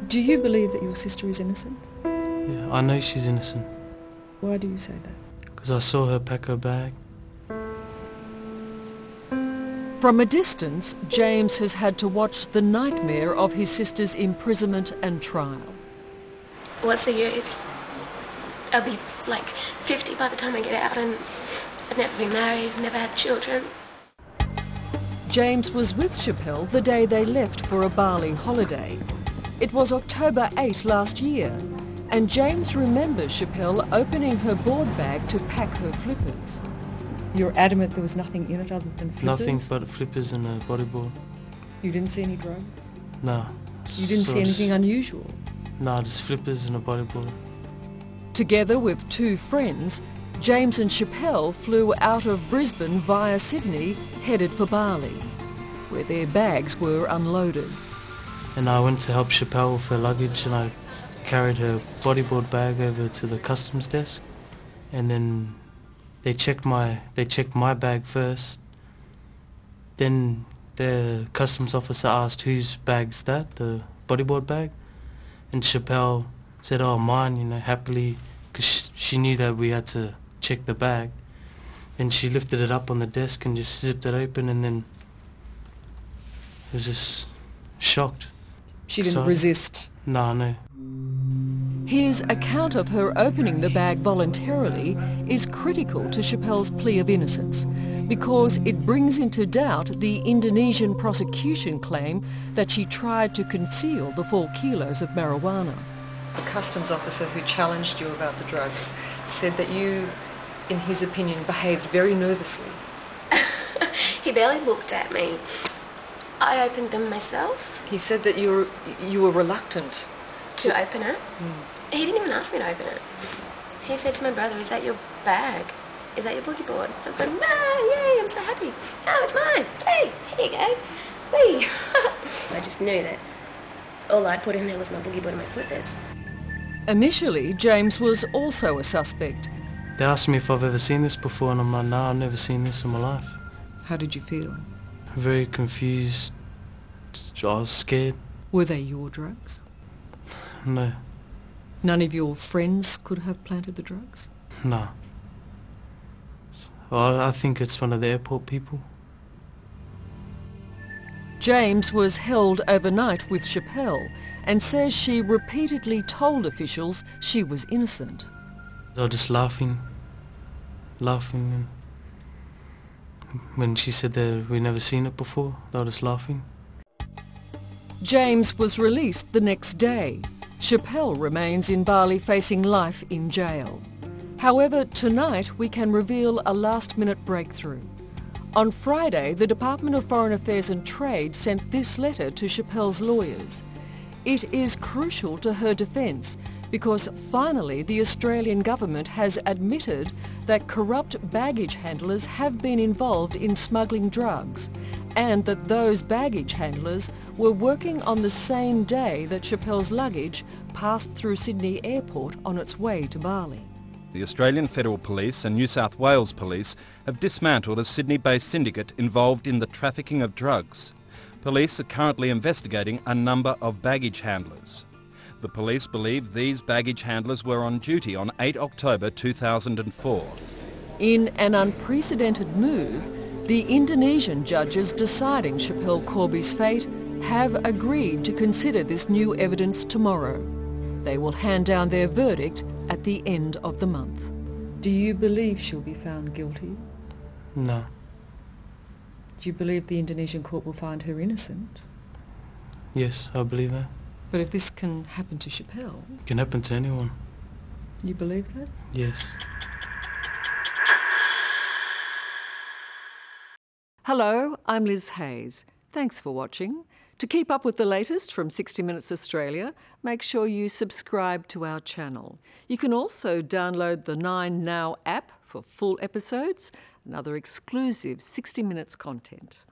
Do you believe that your sister is innocent? Yeah, I know she's innocent. Why do you say that? Because I saw her pack her bag. From a distance, James has had to watch the nightmare of his sister's imprisonment and trial. What's the use? I'll be like 50 by the time I get out, and I'd never be married, never have children. James was with Schapelle the day they left for a Bali holiday. It was October 8 last year, and James remembers Schapelle opening her board bag to pack her flippers. You're adamant there was nothing in it other than flippers? Nothing but flippers and a bodyboard. You didn't see any drugs? No. You didn't see anything unusual? No, just flippers and a bodyboard. Together with two friends, James and Schapelle flew out of Brisbane via Sydney, headed for Bali, where their bags were unloaded. And I went to help Schapelle with her luggage, and I carried her bodyboard bag over to the customs desk, and then they checked my bag first. Then the customs officer asked, whose bag's that, the bodyboard bag? And Schapelle said, oh, mine, you know, happily, because she knew that we had to check the bag. And she lifted it up on the desk and just zipped it open, and then was just shocked. She didn't resist? No. His account of her opening the bag voluntarily is critical to Schapelle's plea of innocence because it brings into doubt the Indonesian prosecution claim that she tried to conceal the 4 kilos of marijuana. The customs officer who challenged you about the drugs said that you, in his opinion, behaved very nervously. He barely looked at me. I opened them myself. He said that you were reluctant to open it. He didn't even ask me to open it. He said to my brother, is that your bag? Is that your boogie board? I'm going, no, yay, I'm so happy. No, it's mine. Hey, here you go. Whee. I just knew that all I'd put in there was my boogie board and my flippers. Initially, James was also a suspect. They asked me if I've ever seen this before, and I'm like, no, I've never seen this in my life. How did you feel? Very confused. I was scared. Were they your drugs? No. None of your friends could have planted the drugs? No. Well, I think it's one of the airport people. James was held overnight with Schapelle and says she repeatedly told officials she was innocent. They were just laughing. And when she said that we'd never seen it before, they were just laughing. James was released the next day. Schapelle remains in Bali facing life in jail. However, tonight we can reveal a last-minute breakthrough. On Friday, the Department of Foreign Affairs and Trade sent this letter to Schapelle's lawyers. It is crucial to her defence because finally the Australian government has admitted that corrupt baggage handlers have been involved in smuggling drugs and that those baggage handlers were working on the same day that Schapelle's luggage passed through Sydney Airport on its way to Bali. The Australian Federal Police and New South Wales Police have dismantled a Sydney-based syndicate involved in the trafficking of drugs. Police are currently investigating a number of baggage handlers. The police believe these baggage handlers were on duty on 8 October 2004. In an unprecedented move, the Indonesian judges deciding Schapelle Corby's fate have agreed to consider this new evidence tomorrow. They will hand down their verdict at the end of the month. Do you believe she'll be found guilty? No. Do you believe the Indonesian court will find her innocent? Yes, I believe that. But if this can happen to Schapelle... It can happen to anyone. You believe that? Yes. Hello, I'm Liz Hayes. Thanks for watching. To keep up with the latest from 60 Minutes Australia, make sure you subscribe to our channel. You can also download the 9Now app for full episodes and other exclusive 60 Minutes content.